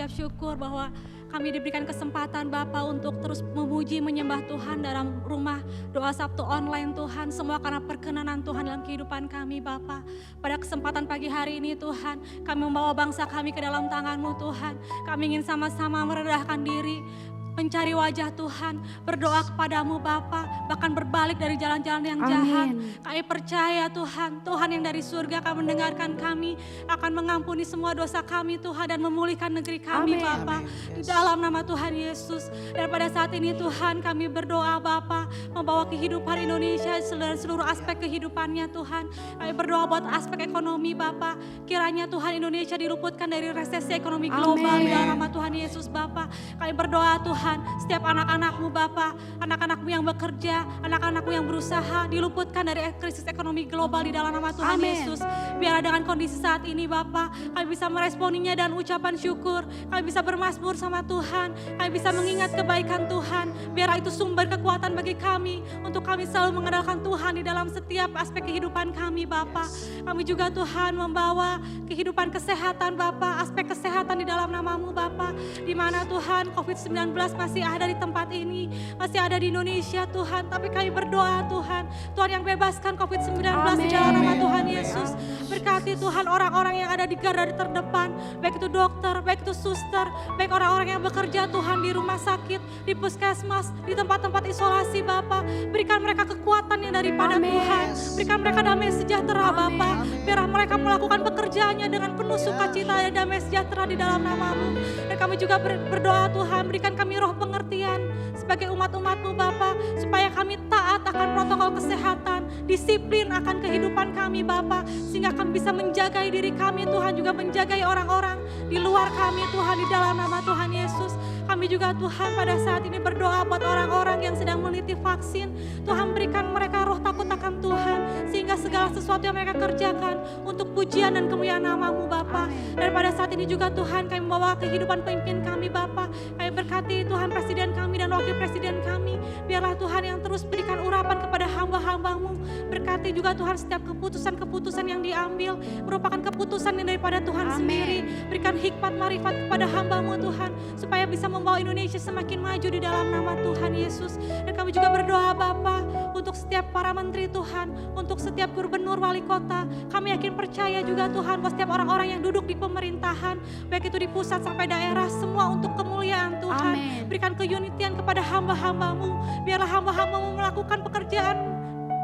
mengucap syukur bahwa kami diberikan kesempatan Bapa untuk terus memuji, menyembah Tuhan dalam rumah doa Sabtu online Tuhan. Semua karena perkenanan Tuhan dalam kehidupan kami Bapa. Pada kesempatan pagi hari ini Tuhan, kami membawa bangsa kami ke dalam tangan-Mu Tuhan. Kami ingin sama-sama merendahkan diri, mencari wajah Tuhan, berdoa kepadamu Bapa, bahkan berbalik dari jalan-jalan yang jahat. Kami percaya Tuhan, Tuhan yang dari surga akan mendengarkan kami, akan mengampuni semua dosa kami Tuhan dan memulihkan negeri kami Bapa. Di dalam nama Tuhan Yesus. Dan pada saat ini Tuhan kami berdoa Bapa, membawa kehidupan Indonesia dan seluruh aspek kehidupannya Tuhan. Kami berdoa buat aspek ekonomi Bapa, kiranya Tuhan Indonesia diluputkan dari resesi ekonomi global di dalam nama Tuhan Yesus Bapa. Kami berdoa Tuhan, setiap anak-anak-Mu Bapa, anak-anak-Mu yang bekerja, anak-anak-Mu yang berusaha diluputkan dari krisis ekonomi global di dalam nama Tuhan Yesus. Biar dengan kondisi saat ini Bapa, kami bisa meresponinya dan ucapan syukur, kami bisa bermazmur sama Tuhan, kami bisa mengingat kebaikan Tuhan, biar itu sumber kekuatan bagi kami untuk kami selalu mengandalkan Tuhan di dalam setiap aspek kehidupan kami Bapa. Kami juga Tuhan membawa kehidupan kesehatan Bapa, aspek kesehatan di dalam nama-Mu Bapa, di mana Tuhan COVID-19 masih ada di tempat ini, masih ada di Indonesia Tuhan, tapi kami berdoa Tuhan, Tuhan yang bebaskan COVID-19 di dalam nama Tuhan Yesus. Berkati Tuhan orang-orang yang ada di garda terdepan, baik itu dokter, baik itu suster, baik orang-orang yang bekerja Tuhan di rumah sakit, di puskesmas, di tempat-tempat isolasi Bapa. Berikan mereka kekuatan yang daripada Tuhan, berikan mereka damai sejahtera Bapa, biar mereka melakukan pekerjaannya dengan penuh sukacita dan damai sejahtera di dalam nama-Mu. Dan kami juga berdoa Tuhan, berikan kami roh pengertian sebagai umat-umat-Mu Bapa, supaya kami taat akan protokol kesehatan, disiplin akan kehidupan kami Bapa, sehingga kami bisa menjagai diri kami Tuhan, juga menjagai orang-orang di luar kami Tuhan, di dalam nama Tuhan Yesus. Kami juga Tuhan pada saat ini berdoa buat orang-orang yang sedang meneliti vaksin. Tuhan berikan mereka roh takut akan Tuhan, sehingga segala sesuatu yang mereka kerjakan untuk pujian dan kemuliaan nama-Mu Bapa. Dan pada saat ini juga Tuhan kami membawa kehidupan pemimpin kami Bapa. Kami berkati Tuhan presiden kami dan wakil presiden kami. Biarlah Tuhan yang terus berikan urapan kepada hamba-hamba-Mu. Berkati juga Tuhan setiap keputusan-keputusan yang diambil merupakan keputusan yang daripada Tuhan sendiri. Berikan hikmat marifat kepada hamba-Mu Tuhan, supaya bisa membawa Indonesia semakin maju di dalam nama Tuhan Yesus. Dan kami juga berdoa Bapa untuk setiap para menteri Tuhan, untuk setiap gubernur, wali kota. Kami yakin percaya juga Tuhan bahwa setiap orang-orang yang duduk di pemerintahan, baik itu di pusat sampai daerah, semua untuk kemuliaan Tuhan. Berikan keunitian kepada hamba-hamba-Mu, biarlah hamba-hamba-Mu melakukan pekerjaan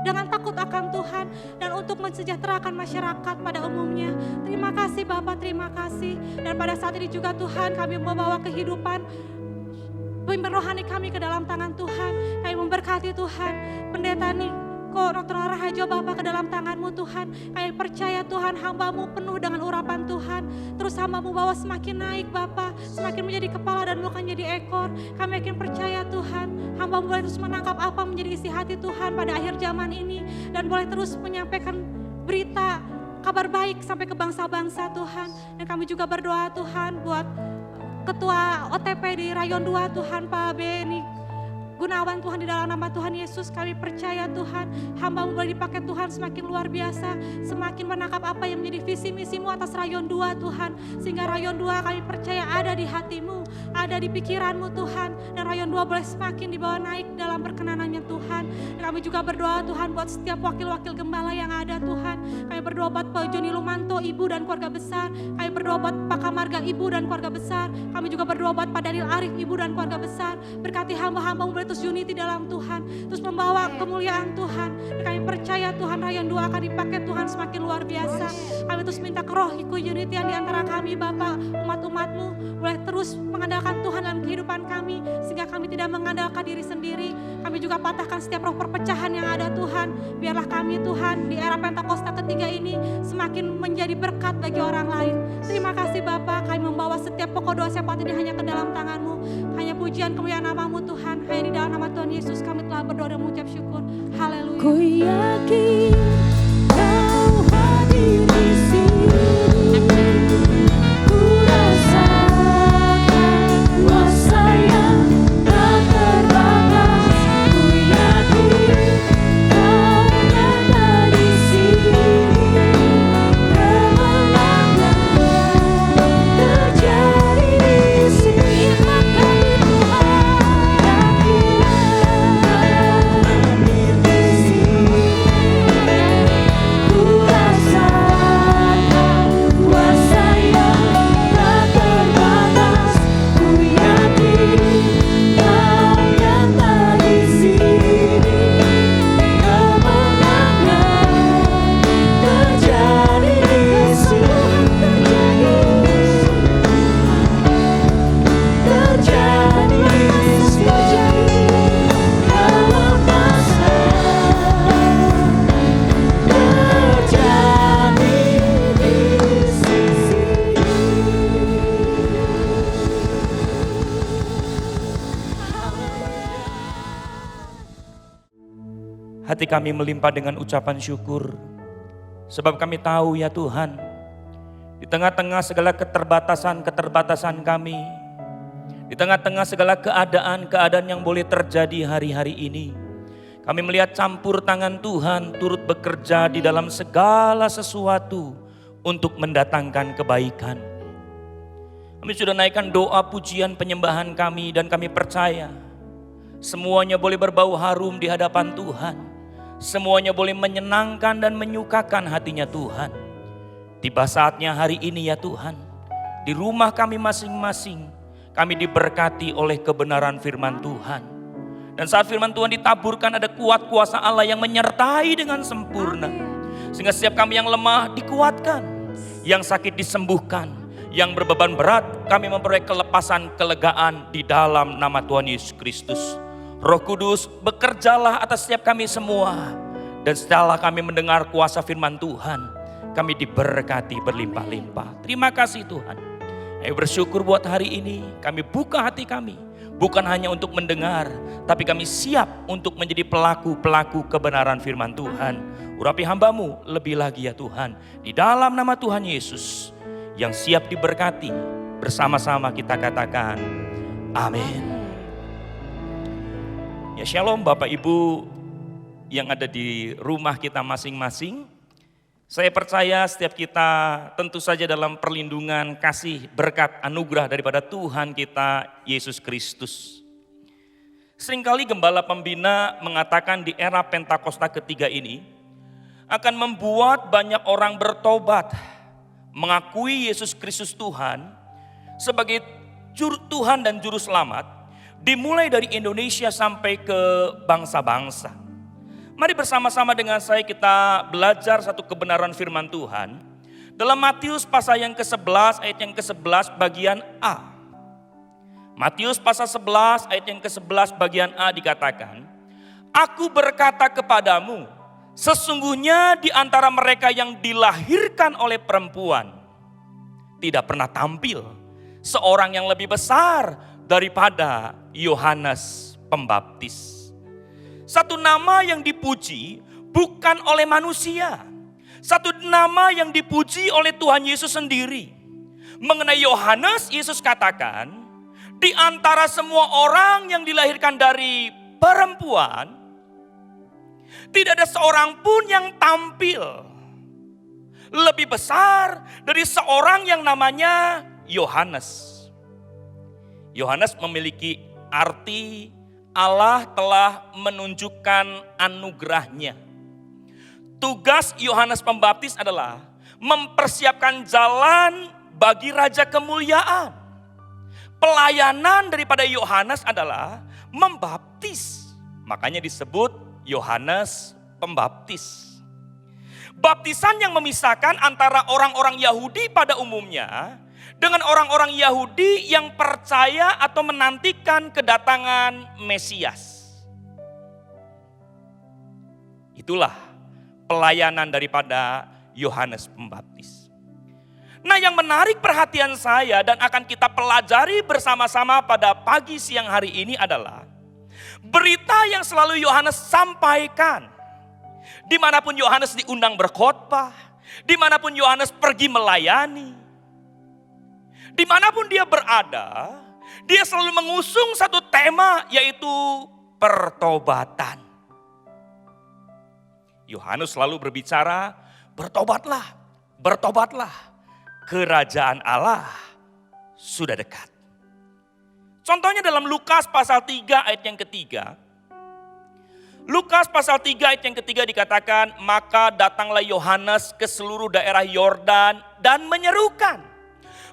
dengan takut akan Tuhan dan untuk mensejahterakan masyarakat pada umumnya. Terima kasih Bapak, terima kasih. Dan pada saat ini juga Tuhan kami membawa kehidupan pemimpin rohani kami ke dalam tangan Tuhan. Kami memberkati Tuhan pendeta Dr. Rahajo Bapak ke dalam tangan-Mu Tuhan. Kami percaya Tuhan hamba-Mu penuh dengan urapan Tuhan. Terus hamba-Mu bawa semakin naik Bapak, semakin menjadi kepala dan bukan jadi ekor. Kami yakin percaya Tuhan, hamba-Mu boleh terus menangkap apa menjadi isi hati Tuhan pada akhir zaman ini. Dan boleh terus menyampaikan berita kabar baik sampai ke bangsa-bangsa Tuhan. Dan kami juga berdoa Tuhan buat Ketua OTP di Rayon 2 Tuhan Pak Beni Gunawan Tuhan, di dalam nama Tuhan Yesus. Kami percaya Tuhan hamba-Mu boleh dipakai Tuhan semakin luar biasa, semakin menangkap apa yang menjadi visi misi-Mu atas Rayon 2 Tuhan, sehingga Rayon 2 kami percaya ada di hati-Mu, ada di pikiran-Mu Tuhan, dan Rayon 2 boleh semakin dibawa naik dalam perkenanannya Tuhan. Dan kami juga berdoa Tuhan buat setiap wakil-wakil gembala yang ada Tuhan. Kami berdoa buat Pak Joni Lumanto, Ibu dan keluarga besar. Kami berdoa buat Pak Kamarga, Ibu dan keluarga besar. Kami juga berdoa buat Pak Daniel Arif, Ibu dan keluarga besar. Berkati hamba-hamba-Mu boleh terus unity dalam Tuhan, terus membawa kemuliaan Tuhan. Dan kami percaya Tuhan Rayon 2 akan dipakai Tuhan semakin luar biasa. Kami terus minta roh unity yang diantara kami Bapak, umat-umat-Mu boleh terus mengandalkan Tuhan dalam kehidupan kami, sehingga kami tidak mengandalkan diri sendiri. Kami juga patahkan setiap roh perpecahan yang ada Tuhan. Biarlah kami Tuhan di era Pentakosta ketiga ini semakin menjadi berkat bagi orang lain. Terima kasih Bapak, kami membawa setiap pokok doa syafaat ini hanya ke dalam tangan-Mu. Hanya pujian kemuliaan nama-Mu Tuhan, hanya di dalam nama Tuhan Yesus kami telah berdoa dan mengucap syukur. Haleluya. Ku yakin Kau hadir di sini. Ku rasakan kuasa yang tak terbatas. Ku yakin Kau nyata di sini. Kemenangan terjadi. Hati kami melimpah dengan ucapan syukur. Sebab kami tahu ya Tuhan, di tengah-tengah segala keterbatasan kami, di tengah-tengah segala keadaan yang boleh terjadi hari-hari ini, kami melihat campur tangan Tuhan turut bekerja di dalam segala sesuatu untuk mendatangkan kebaikan. Kami sudah naikkan doa, pujian, penyembahan kami, dan kami percaya semuanya boleh berbau harum di hadapan Tuhan. Semuanya boleh menyenangkan dan menyukakan hatinya Tuhan. Tiba saatnya hari ini ya Tuhan, di rumah kami masing-masing, kami diberkati oleh kebenaran firman Tuhan. Dan saat firman Tuhan ditaburkan, ada kuat kuasa Allah yang menyertai dengan sempurna. Sehingga setiap kami yang lemah dikuatkan, yang sakit disembuhkan, yang berbeban berat kami memperoleh kelepasan, kelegaan di dalam nama Tuhan Yesus Kristus. Roh Kudus, bekerjalah atas setiap kami semua. Dan setelah kami mendengar kuasa firman Tuhan, kami diberkati berlimpah-limpah. Terima kasih Tuhan. Kami bersyukur buat hari ini. Kami buka hati kami, bukan hanya untuk mendengar, tapi kami siap untuk menjadi pelaku-pelaku kebenaran firman Tuhan. Urapi hamba-Mu lebih lagi ya Tuhan. Di dalam nama Tuhan Yesus yang siap diberkati, bersama-sama kita katakan amin. Ya shalom Bapak Ibu yang ada di rumah kita masing-masing. Saya percaya setiap kita tentu saja dalam perlindungan, kasih, berkat, anugerah daripada Tuhan kita Yesus Kristus. Seringkali gembala pembina mengatakan di era Pentakosta ketiga ini akan membuat banyak orang bertobat, mengakui Yesus Kristus Tuhan sebagai Tuhan dan Juru Selamat. Dimulai dari Indonesia sampai ke bangsa-bangsa. Mari bersama-sama dengan saya kita belajar satu kebenaran firman Tuhan. Dalam Matius pasal yang ke-11 ayat yang ke-11 bagian A. Matius pasal 11 ayat yang ke-11 bagian A dikatakan, Aku berkata kepadamu, sesungguhnya di antara mereka yang dilahirkan oleh perempuan, tidak pernah tampil seorang yang lebih besar daripada Yohanes Pembaptis. Satu nama yang dipuji bukan oleh manusia. Satu nama yang dipuji oleh Tuhan Yesus sendiri. Mengenai Yohanes, Yesus katakan, di antara semua orang yang dilahirkan dari perempuan, tidak ada seorang pun yang tampil lebih besar dari seorang yang namanya Yohanes. Yohanes memiliki arti Allah telah menunjukkan anugerahnya. Tugas Yohanes Pembaptis adalah mempersiapkan jalan bagi Raja Kemuliaan. Pelayanan daripada Yohanes adalah membaptis. Makanya disebut Yohanes Pembaptis. Baptisan yang memisahkan antara orang-orang Yahudi pada umumnya dengan orang-orang Yahudi yang percaya atau menantikan kedatangan Mesias. Itulah pelayanan daripada Yohanes Pembaptis. Nah, yang menarik perhatian saya dan akan kita pelajari bersama-sama pada pagi siang hari ini adalah berita yang selalu Yohanes sampaikan. Dimanapun Yohanes diundang berkhotbah, dimanapun Yohanes pergi melayani, dimanapun dia berada, dia selalu mengusung satu tema, yaitu pertobatan. Yohanes selalu berbicara, bertobatlah, bertobatlah, kerajaan Allah sudah dekat. Contohnya dalam Lukas pasal 3 ayat yang ketiga. Lukas pasal 3 ayat yang ketiga dikatakan, maka datanglah Yohanes ke seluruh daerah Yordan dan menyerukan,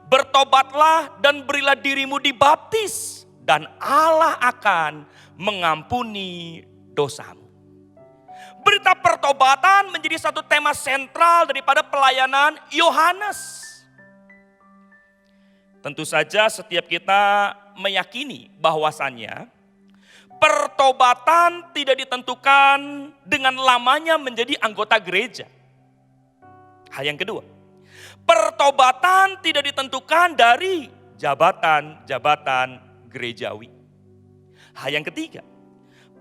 bertobatlah dan berilah dirimu dibaptis, dan Allah akan mengampuni dosamu. Berita pertobatan menjadi satu tema sentral daripada pelayanan Yohanes. Tentu saja setiap kita meyakini bahwasannya pertobatan tidak ditentukan dengan lamanya menjadi anggota gereja. Hal yang kedua, pertobatan tidak ditentukan dari jabatan-jabatan gerejawi. Hal yang ketiga,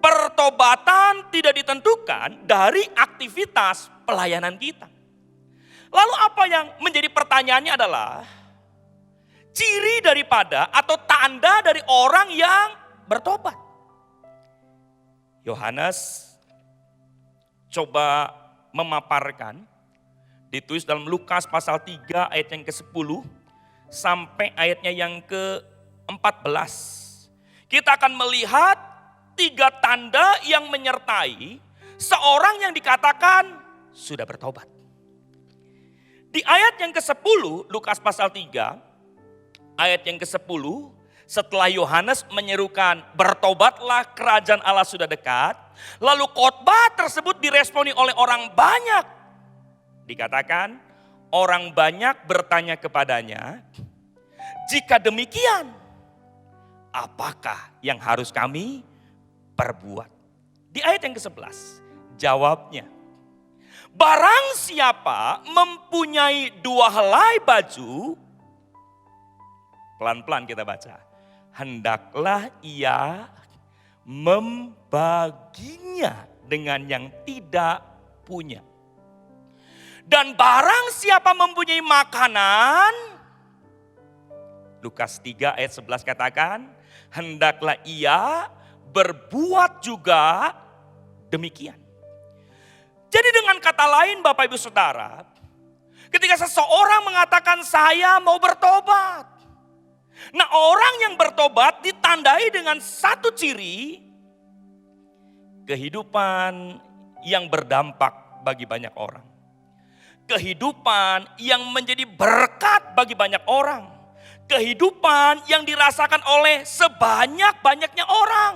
Pertobatan tidak ditentukan dari aktivitas pelayanan kita. Lalu apa yang menjadi pertanyaannya adalah ciri daripada atau tanda dari orang yang bertobat. Yohanes coba memaparkan, ditulis dalam Lukas pasal 3 ayat yang ke-10 sampai ayatnya yang ke-14. Kita akan melihat 3 tanda yang menyertai seorang yang dikatakan sudah bertobat. Di ayat yang ke-10 Lukas pasal 3 ayat yang ke-10, setelah Yohanes menyerukan bertobatlah kerajaan Allah sudah dekat, lalu khotbah tersebut diresponi oleh orang banyak. Dikatakan orang banyak bertanya kepadanya, jika demikian apakah yang harus kami perbuat? Di ayat yang ke-11 jawabnya, barang siapa mempunyai 2 helai baju, pelan-pelan kita baca, hendaklah ia membaginya dengan yang tidak punya. Dan barang siapa mempunyai makanan, Lukas 3 ayat 11 katakan, hendaklah ia berbuat juga demikian. Jadi dengan kata lain Bapak Ibu Saudara, ketika seseorang mengatakan saya mau bertobat, nah orang yang bertobat ditandai dengan satu ciri, kehidupan yang berdampak bagi banyak orang. Kehidupan yang menjadi berkat bagi banyak orang. Kehidupan yang dirasakan oleh sebanyak-banyaknya orang.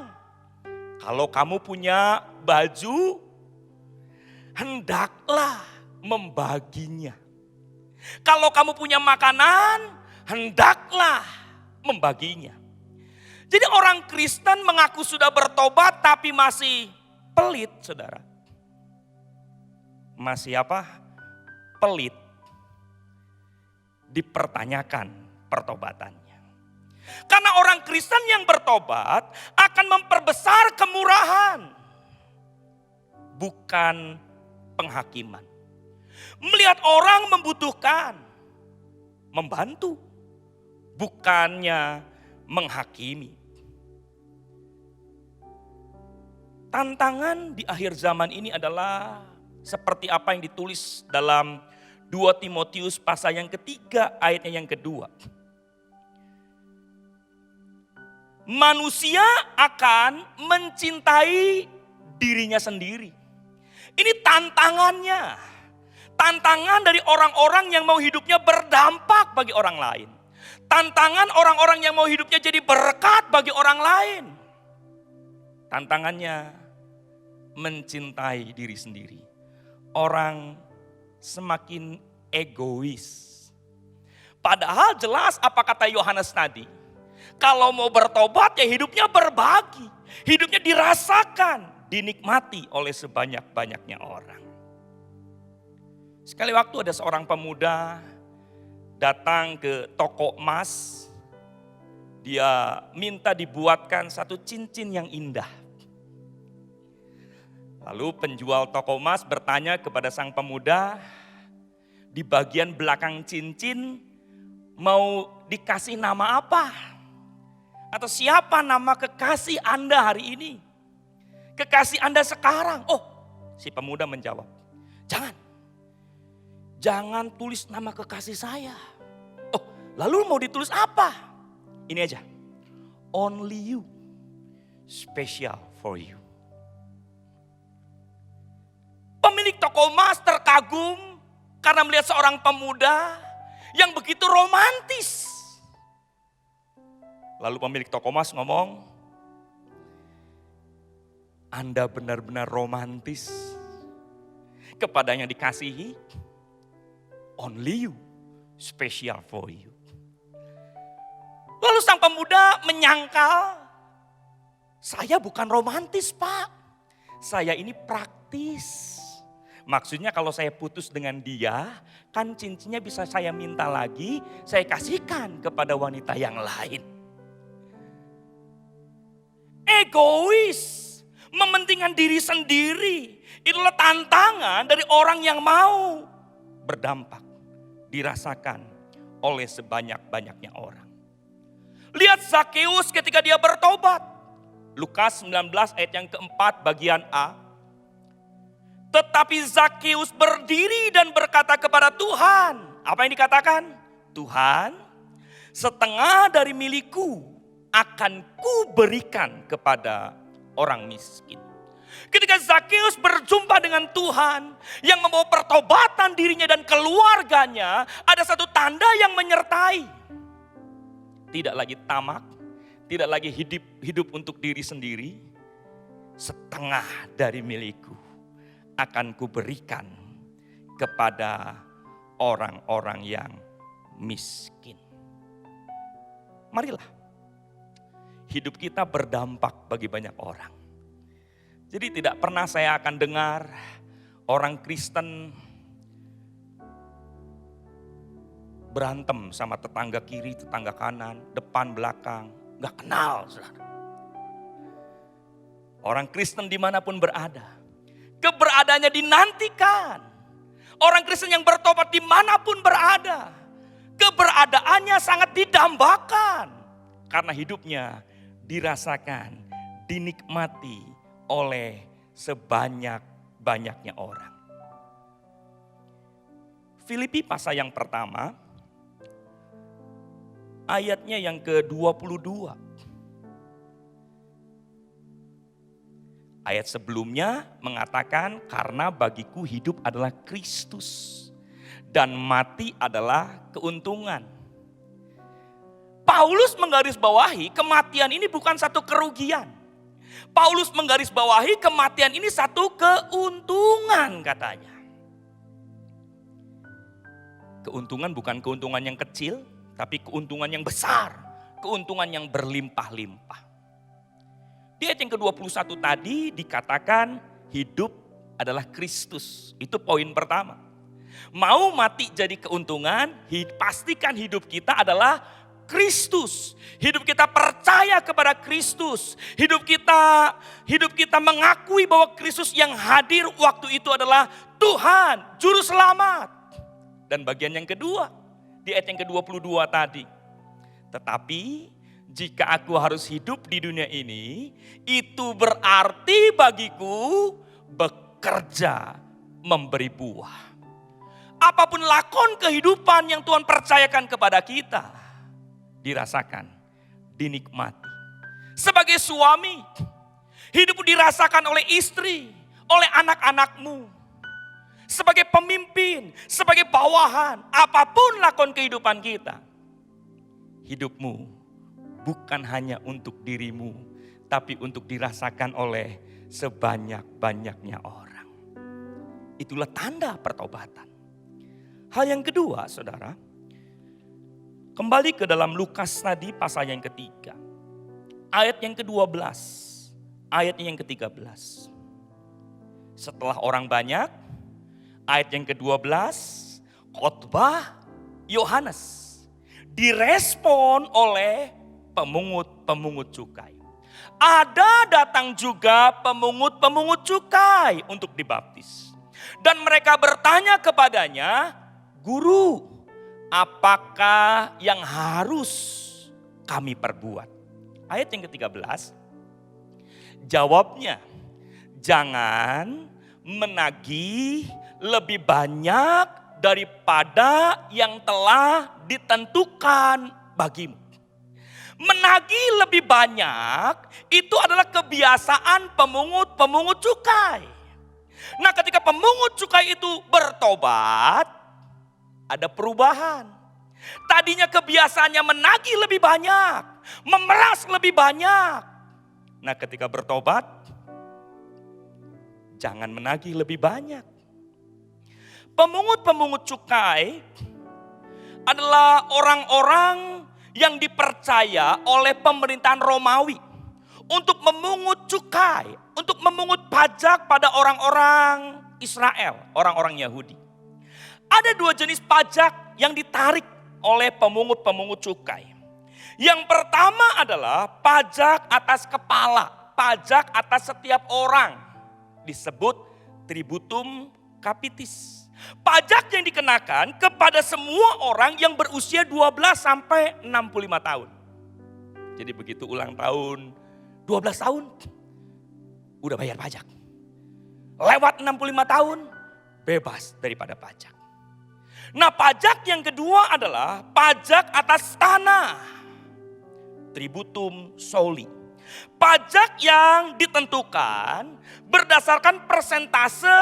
Kalau kamu punya baju, hendaklah membaginya. Kalau kamu punya makanan, hendaklah membaginya. Jadi orang Kristen mengaku sudah bertobat tapi masih pelit, saudara. Masih apa? Pelit. Dipertanyakan pertobatannya. Karena orang Kristen yang bertobat akan memperbesar kemurahan, bukan penghakiman. Melihat orang membutuhkan, membantu, bukannya menghakimi. Tantangan di akhir zaman ini adalah seperti apa yang ditulis dalam 2 Timotius pasal yang ketiga ayatnya yang kedua. Manusia akan mencintai dirinya sendiri. Ini tantangannya. Tantangan dari orang-orang yang mau hidupnya berdampak bagi orang lain. Tantangan orang-orang yang mau hidupnya jadi berkat bagi orang lain. Tantangannya mencintai diri sendiri. Orang semakin egois. Padahal jelas apa kata Yohanes tadi. Kalau mau bertobat ya hidupnya berbagi. Hidupnya dirasakan, dinikmati oleh sebanyak-banyaknya orang. Sekali waktu ada seorang pemuda datang ke toko emas. Dia minta dibuatkan satu cincin yang indah. Lalu penjual toko emas bertanya kepada sang pemuda, di bagian belakang cincin mau dikasih nama apa? Atau siapa nama kekasih Anda hari ini? Kekasih Anda sekarang? Oh, si pemuda menjawab, jangan tulis nama kekasih saya. Oh, lalu mau ditulis apa? Ini aja, only you, special for you. Pemilik toko emas terkagum karena melihat seorang pemuda yang begitu romantis. Lalu pemilik toko emas ngomong, Anda benar-benar romantis. Kepada yang dikasihi, only you, special for you. Lalu sang pemuda menyangkal, saya bukan romantis Pak, saya ini praktis. Maksudnya kalau saya putus dengan dia, kan cincinnya bisa saya minta lagi, saya kasihkan kepada wanita yang lain. Egois, mementingkan diri sendiri. Itulah tantangan dari orang yang mau berdampak, dirasakan oleh sebanyak-banyaknya orang. Lihat Zakheus ketika dia bertobat. Lukas 19 ayat yang keempat bagian A. Tetapi Zakheus berdiri dan berkata kepada Tuhan. Apa yang dikatakan? Tuhan, setengah dari milikku akan kuberikan kepada orang miskin. Ketika Zakheus berjumpa dengan Tuhan yang membawa pertobatan dirinya dan keluarganya, ada satu tanda yang menyertai. Tidak lagi tamak, tidak lagi hidup untuk diri sendiri. Setengah dari milikku akan kuberikan kepada orang-orang yang miskin. Marilah hidup kita berdampak bagi banyak orang. Jadi tidak pernah saya akan dengar orang Kristen berantem sama tetangga kiri, tetangga kanan, depan, belakang. Gak kenal, saudara. Orang Kristen dimanapun berada, keberadaannya dinantikan. Orang Kristen yang bertobat dimanapun berada, keberadaannya sangat didambakan. Karena hidupnya dirasakan, dinikmati oleh sebanyak-banyaknya orang. Filipi pasal yang pertama, ayatnya yang ke-22. Ayat sebelumnya mengatakan karena bagiku hidup adalah Kristus dan mati adalah keuntungan. Paulus menggarisbawahi kematian ini bukan satu kerugian. Paulus menggarisbawahi kematian ini satu keuntungan katanya. Keuntungan bukan keuntungan yang kecil, tapi keuntungan yang besar, keuntungan yang berlimpah-limpah. Di ayat yang ke-21 tadi dikatakan hidup adalah Kristus. Itu poin pertama. Mau mati jadi keuntungan, pastikan hidup kita adalah Kristus. Hidup kita percaya kepada Kristus. Hidup kita mengakui bahwa Kristus yang hadir waktu itu adalah Tuhan, Juru Selamat. Dan bagian yang kedua, di ayat yang ke-22 tadi. Tetapi jika aku harus hidup di dunia ini, itu berarti bagiku bekerja memberi buah. Apapun lakon kehidupan yang Tuhan percayakan kepada kita, dirasakan, dinikmati. Sebagai suami, hidupmu dirasakan oleh istri, oleh anak-anakmu. Sebagai pemimpin, sebagai bawahan, apapun lakon kehidupan kita. Hidupmu bukan hanya untuk dirimu, tapi untuk dirasakan oleh sebanyak-banyaknya orang. Itulah tanda pertobatan. Hal yang kedua, saudara, kembali ke dalam Lukas tadi pasal yang ketiga. Ayat yang ke-12, ayat yang ke-13. Setelah orang banyak, ayat yang ke-12, khotbah Yohanes direspon oleh pemungut-pemungut cukai. Ada datang juga pemungut-pemungut cukai untuk dibaptis. Dan mereka bertanya kepadanya, Guru, apakah yang harus kami perbuat? Ayat yang ke-13, jawabnya, jangan menagih lebih banyak daripada yang telah ditentukan bagimu. Menagih lebih banyak itu adalah kebiasaan pemungut cukai. Nah, ketika pemungut cukai itu bertobat, ada perubahan. Tadinya kebiasaannya menagih lebih banyak, memeras lebih banyak. Nah, ketika bertobat, jangan menagih lebih banyak. Pemungut-pemungut cukai adalah orang-orang yang dipercaya oleh pemerintahan Romawi untuk memungut cukai, untuk memungut pajak pada orang-orang Israel, orang-orang Yahudi. Ada dua jenis pajak yang ditarik oleh pemungut-pemungut cukai. Yang pertama adalah pajak atas kepala. pajak atas setiap orang. Disebut tributum capitis. Pajak yang dikenakan kepada semua orang yang berusia 12 sampai 65 tahun. Jadi begitu ulang tahun 12 tahun, udah bayar pajak. Lewat 65 tahun, bebas daripada pajak. Nah, pajak yang kedua adalah pajak atas tanah. Tributum soli. Pajak yang ditentukan berdasarkan persentase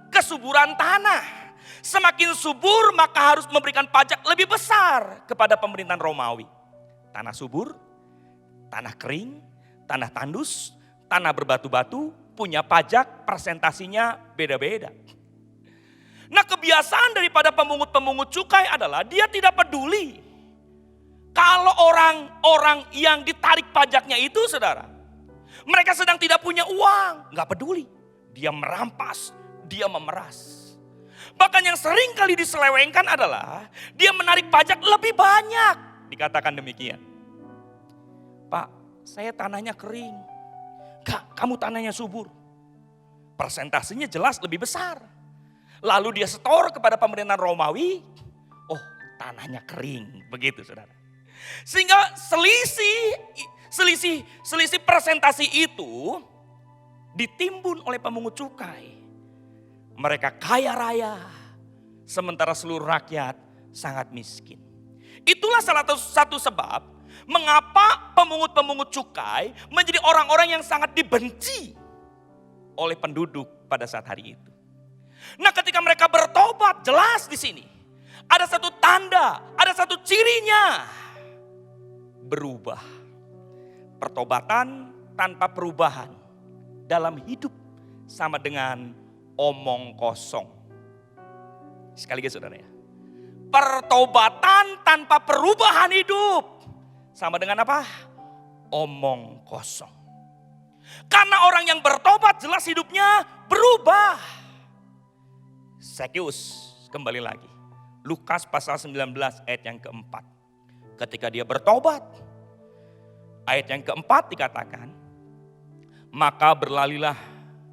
kesuburan tanah. Semakin subur maka harus memberikan pajak lebih besar kepada pemerintahan Romawi. Tanah subur, tanah kering, tanah tandus, tanah berbatu-batu punya pajak persentasinya beda-beda. Nah, kebiasaan daripada pemungut-pemungut cukai adalah dia tidak peduli. Kalau orang-orang yang ditarik pajaknya itu, saudara, mereka sedang tidak punya uang, nggak peduli. Dia merampas, dia memeras. Bahkan yang sering kali diselewengkan adalah dia menarik pajak lebih banyak. Dikatakan demikian. Pak, saya tanahnya kering. Kak, kamu tanahnya subur. Persentasenya jelas lebih besar. Lalu dia setor kepada pemerintahan Romawi. Oh, tanahnya kering. Begitu, saudara. Sehingga selisih presentasi itu ditimbun oleh pemungut cukai. Mereka kaya raya, sementara seluruh rakyat sangat miskin. Itulah salah satu sebab mengapa pemungut-pemungut cukai menjadi orang-orang yang sangat dibenci oleh penduduk pada saat hari itu. Nah, ketika mereka bertobat, jelas di sini ada satu tanda, ada satu cirinya. Berubah. Pertobatan tanpa perubahan dalam hidup sama dengan omong kosong. Sekali lagi, saudara ya. Pertobatan tanpa perubahan hidup sama dengan apa? Omong kosong. Karena orang yang bertobat jelas hidupnya berubah. Zakeus kembali lagi. Lukas pasal 19 ayat yang keempat. Ketika dia bertobat. Ayat yang keempat dikatakan. Maka berlalilah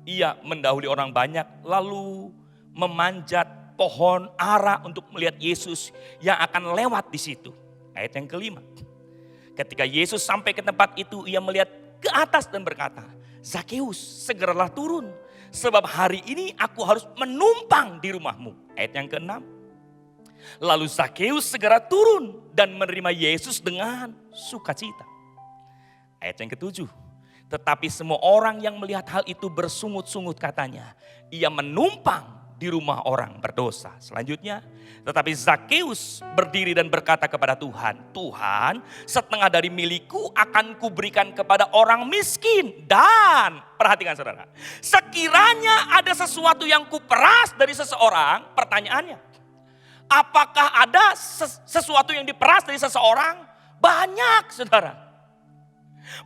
ia mendahului orang banyak. Lalu memanjat pohon ara untuk melihat Yesus yang akan lewat di situ. Ayat yang kelima. Ketika Yesus sampai ke tempat itu, ia melihat ke atas dan berkata, Zakeus, segeralah turun. Sebab hari ini aku harus menumpang di rumahmu. Ayat yang keenam. Lalu Zakeus segera turun dan menerima Yesus dengan sukacita. Ayat yang ketujuh. Tetapi semua orang yang melihat hal itu bersungut-sungut katanya. Ia menumpang di rumah orang berdosa. Selanjutnya, tetapi Zakeus berdiri dan berkata kepada Tuhan, Tuhan, setengah dari milikku akan kuberikan kepada orang miskin. Dan, perhatikan saudara, sekiranya ada sesuatu yang kuperas dari seseorang, pertanyaannya, apakah ada sesuatu yang diperas dari seseorang? Banyak, saudara.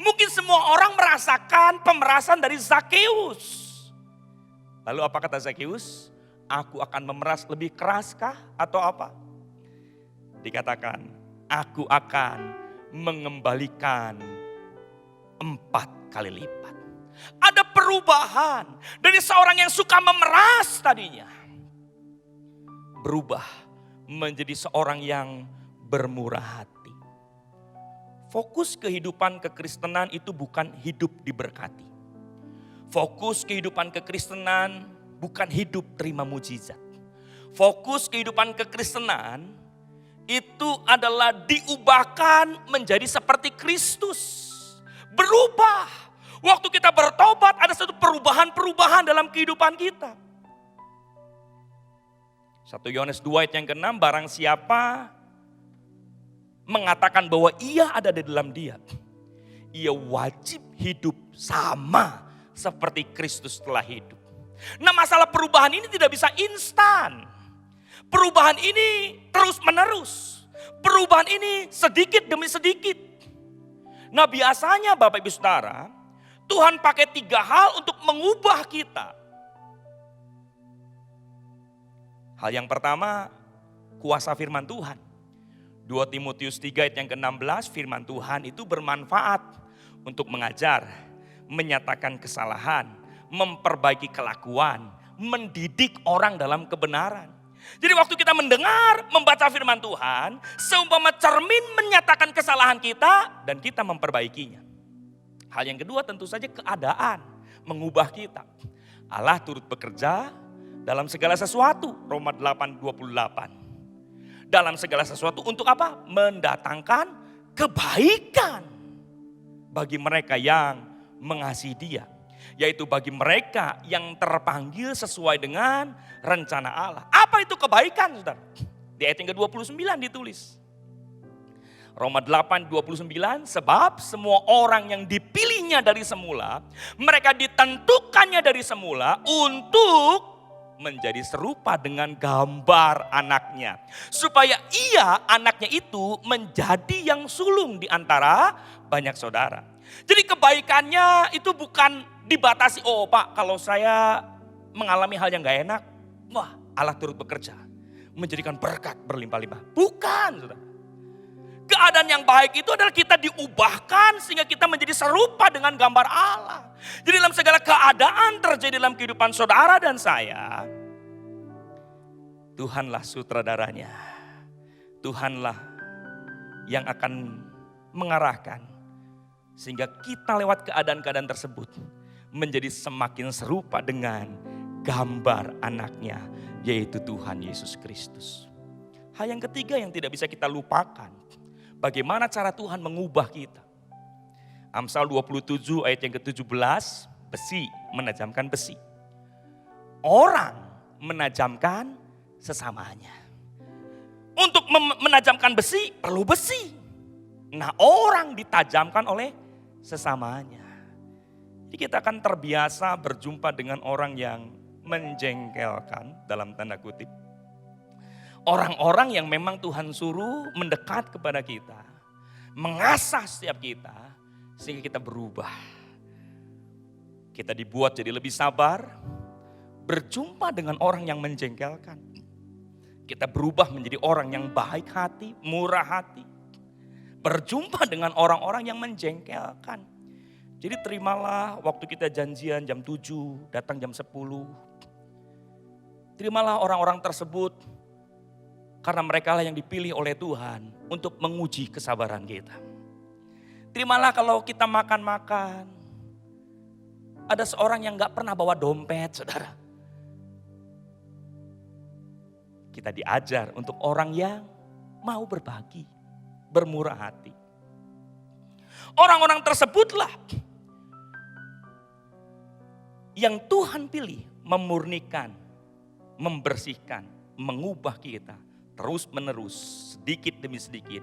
Mungkin semua orang merasakan pemerasan dari Zakeus. Lalu apa kata Zakeus? Aku akan memeras lebih keraskah atau apa? Dikatakan, aku akan mengembalikan 4 kali lipat. Ada perubahan dari seorang yang suka memeras tadinya. Berubah menjadi seorang yang bermurah hati. Fokus kehidupan kekristenan itu bukan hidup diberkati. Fokus kehidupan kekristenan bukan hidup terima mujizat. Fokus kehidupan kekristenan itu adalah diubahkan menjadi seperti Kristus. Berubah. Waktu kita bertobat ada satu perubahan-perubahan dalam kehidupan kita. 1 Yohanes 2 ayat yang ke-6, barang siapa mengatakan bahwa ia ada di dalam dia, ia wajib hidup sama seperti Kristus telah hidup. Nah, masalah perubahan ini tidak bisa instan. Perubahan ini terus menerus. Perubahan ini sedikit demi sedikit. Nah, biasanya Bapak Ibu Saudara, Tuhan pakai 3 hal untuk mengubah kita. Hal yang pertama, kuasa firman Tuhan. 2 Timotius 3 ayat yang ke-16, firman Tuhan itu bermanfaat untuk mengajar, menyatakan kesalahan, memperbaiki kelakuan, mendidik orang dalam kebenaran. Jadi waktu kita mendengar, membaca firman Tuhan, seumpama cermin menyatakan kesalahan kita dan kita memperbaikinya. Hal yang kedua tentu saja keadaan mengubah kita. Allah turut bekerja dalam segala sesuatu, Roma 8:28. Dalam segala sesuatu untuk apa? Mendatangkan kebaikan bagi mereka yang mengasihi Dia. Yaitu bagi mereka yang terpanggil sesuai dengan rencana Allah. Apa itu kebaikan, saudara? Di ayat yang ke-29 ditulis. Roma 8:29, sebab semua orang yang dipilihnya dari semula, mereka ditentukannya dari semula untuk menjadi serupa dengan gambar anaknya. Supaya anaknya itu menjadi yang sulung di antara banyak saudara. Jadi kebaikannya itu bukan dibatasi, oh Pak kalau saya mengalami hal yang gak enak, wah Allah turut bekerja. Menjadikan berkat berlimpah-limpah. Bukan, saudara. Keadaan yang baik itu adalah kita diubahkan sehingga kita menjadi serupa dengan gambar Allah. Jadi dalam segala keadaan terjadi dalam kehidupan saudara dan saya, Tuhanlah sutradaranya. Tuhanlah yang akan mengarahkan sehingga kita lewat keadaan-keadaan tersebut menjadi semakin serupa dengan gambar anaknya, yaitu Tuhan Yesus Kristus. Hal yang ketiga yang tidak bisa kita lupakan, bagaimana cara Tuhan mengubah kita. Amsal 27 ayat yang ke-17, besi menajamkan besi. Orang menajamkan sesamanya. Untuk menajamkan besi perlu besi. Nah orang ditajamkan oleh sesamanya. Jadi kita akan terbiasa berjumpa dengan orang yang menjengkelkan dalam tanda kutip. Orang-orang yang memang Tuhan suruh mendekat kepada kita. Mengasah setiap kita sehingga kita berubah. Kita dibuat jadi lebih sabar. Berjumpa dengan orang yang menjengkelkan. Kita berubah menjadi orang yang baik hati, murah hati. Berjumpa dengan orang-orang yang menjengkelkan. Jadi terimalah waktu kita janjian jam 7, datang jam 10. Terimalah orang-orang tersebut karena mereka lah yang dipilih oleh Tuhan untuk menguji kesabaran kita. Terimalah kalau kita makan-makan. Ada seorang yang gak pernah bawa dompet, saudara. Kita diajar untuk orang yang mau berbagi, bermurah hati. Orang-orang tersebutlah yang Tuhan pilih memurnikan, membersihkan, mengubah kita terus menerus, sedikit demi sedikit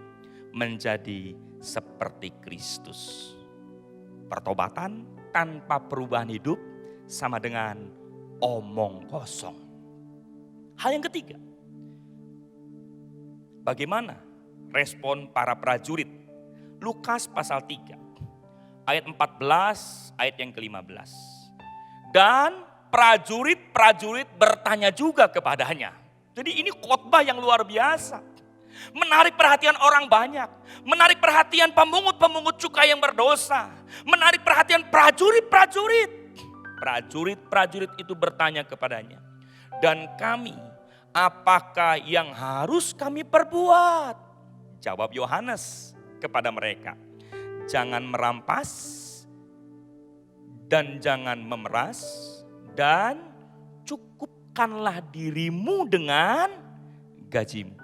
menjadi seperti Kristus. Pertobatan tanpa perubahan hidup sama dengan omong kosong. Hal yang ketiga, bagaimana respon para prajurit? Lukas pasal 3, ayat 14, ayat yang ke-15. Dan prajurit-prajurit bertanya juga kepadanya. Jadi ini khotbah yang luar biasa. Menarik perhatian orang banyak. Menarik perhatian pemungut-pemungut cukai yang berdosa. Menarik perhatian prajurit-prajurit. Prajurit-prajurit itu bertanya kepadanya. Dan kami, apakah yang harus kami perbuat? Jawab Yohanes kepada mereka, jangan merampas dan jangan memeras dan cukupkanlah dirimu dengan gajimu.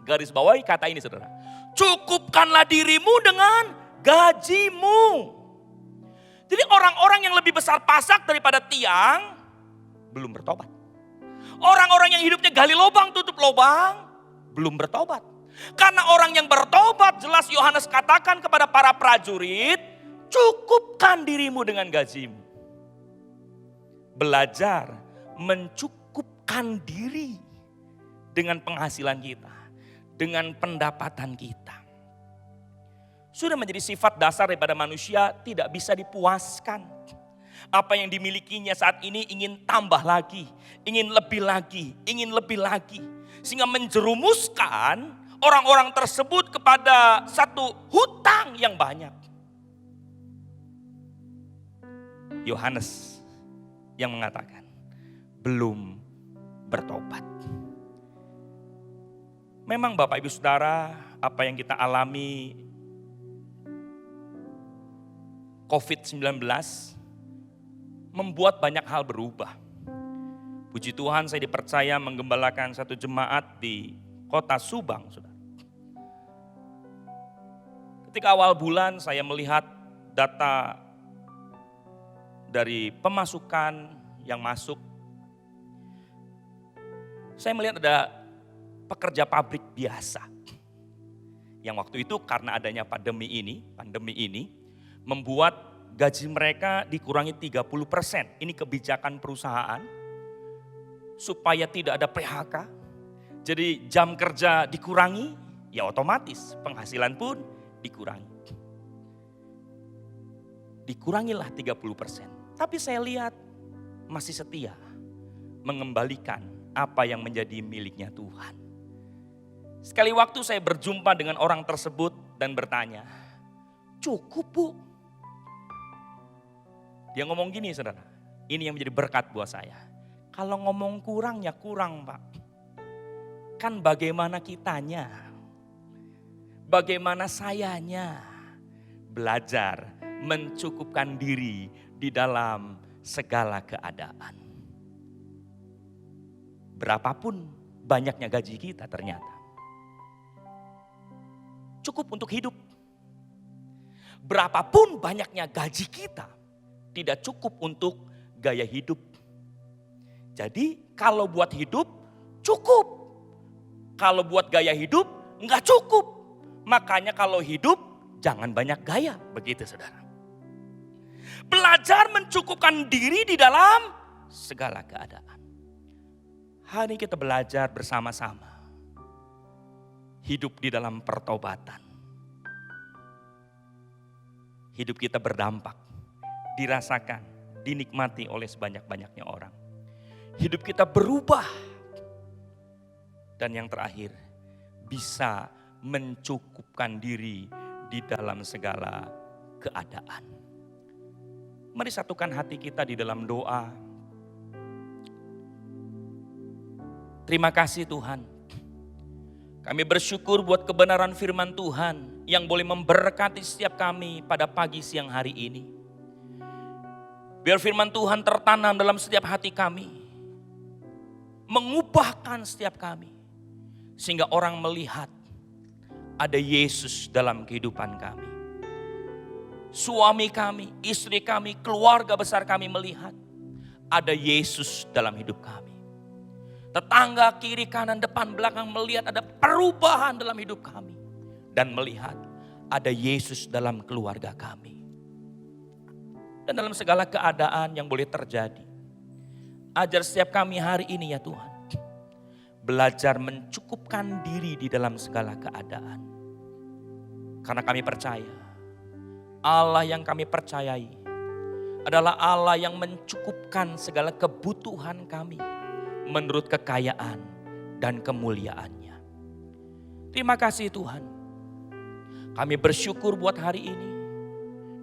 Garis bawahi kata ini saudara, cukupkanlah dirimu dengan gajimu. Jadi orang-orang yang lebih besar pasak daripada tiang belum bertobat. Orang-orang yang hidupnya gali lubang tutup lubang belum bertobat. Karena orang yang bertobat, jelas Yohanes katakan kepada para prajurit, cukupkan dirimu dengan gajimu. Belajar mencukupkan diri dengan penghasilan kita, dengan pendapatan kita. Sudah menjadi sifat dasar daripada manusia, tidak bisa dipuaskan. Apa yang dimilikinya saat ini ingin tambah lagi, ingin lebih lagi, ingin lebih lagi. Sehingga menjerumuskan orang-orang tersebut kepada satu hutang yang banyak. Yohanes yang mengatakan belum bertobat. Memang Bapak Ibu Saudara, apa yang kita alami COVID-19 membuat banyak hal berubah. Puji Tuhan, saya dipercaya menggembalakan satu jemaat di kota Subang, Saudara. Ketika awal bulan saya melihat data dari pemasukan yang masuk, saya melihat ada pekerja pabrik biasa. Yang waktu itu karena adanya pandemi ini membuat gaji mereka dikurangi 30%. Ini kebijakan perusahaan supaya tidak ada PHK. Jadi jam kerja dikurangi, ya otomatis penghasilan pun dikurangi. Dikurangilah 30%. Tapi saya lihat masih setia mengembalikan apa yang menjadi miliknya Tuhan. Sekali waktu saya berjumpa dengan orang tersebut dan bertanya, cukup Bu? Dia ngomong gini saudara, ini yang menjadi berkat buat saya. Kalau ngomong kurang ya kurang Pak. Kan bagaimana kitanya, bagaimana sayanya belajar mencukupkan diri di dalam segala keadaan. Berapapun banyaknya gaji kita ternyata cukup untuk hidup. Berapapun banyaknya gaji kita, tidak cukup untuk gaya hidup. Jadi kalau buat hidup cukup. Kalau buat gaya hidup enggak cukup. Makanya kalau hidup jangan banyak gaya, begitu saudara. Belajar mencukupkan diri di dalam segala keadaan. Hari ini kita belajar bersama-sama. Hidup di dalam pertobatan. Hidup kita berdampak, dirasakan, dinikmati oleh sebanyak-banyaknya orang. Hidup kita berubah. Dan yang terakhir, bisa mencukupkan diri di dalam segala keadaan. Mari satukan hati kita di dalam doa. Terima kasih Tuhan. Kami bersyukur buat kebenaran firman Tuhan yang boleh memberkati setiap kami pada pagi siang hari ini. Biar firman Tuhan tertanam dalam setiap hati kami. Mengubahkan setiap kami. Sehingga orang melihat ada Yesus dalam kehidupan kami. Suami kami, istri kami, keluarga besar kami melihat ada Yesus dalam hidup kami. Tetangga kiri kanan depan belakang melihat ada perubahan dalam hidup kami. Dan melihat ada Yesus dalam keluarga kami. Dan dalam segala keadaan yang boleh terjadi. Ajar setiap kami hari ini ya Tuhan. Belajar mencukupkan diri di dalam segala keadaan. Karena kami percaya. Allah yang kami percayai. Adalah Allah yang mencukupkan segala kebutuhan kami. Menurut kekayaan dan kemuliaannya. Terima kasih Tuhan. Kami bersyukur buat hari ini.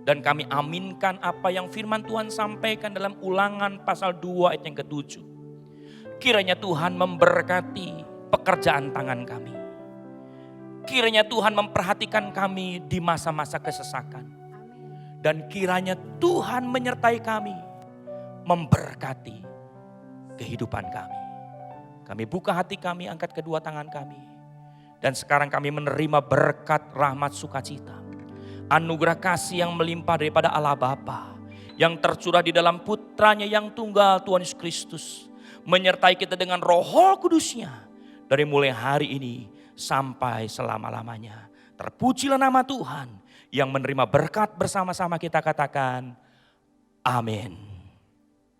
Dan kami aminkan apa yang firman Tuhan sampaikan dalam Ulangan pasal 2 ayat yang ke-7. Kiranya Tuhan memberkati pekerjaan tangan kami. Kiranya Tuhan memperhatikan kami di masa-masa kesesakan. Dan kiranya Tuhan menyertai kami. Memberkati kehidupan kami. Kami buka hati kami, angkat kedua tangan kami. Dan sekarang kami menerima berkat rahmat sukacita. Anugerah kasih yang melimpah daripada Allah Bapa. Yang tercurah di dalam putranya yang tunggal Tuhan Yesus Kristus. Menyertai kita dengan Roh Kudusnya. Dari mulai hari ini sampai selama-lamanya. Terpujilah nama Tuhan. Yang menerima berkat bersama-sama kita katakan amin.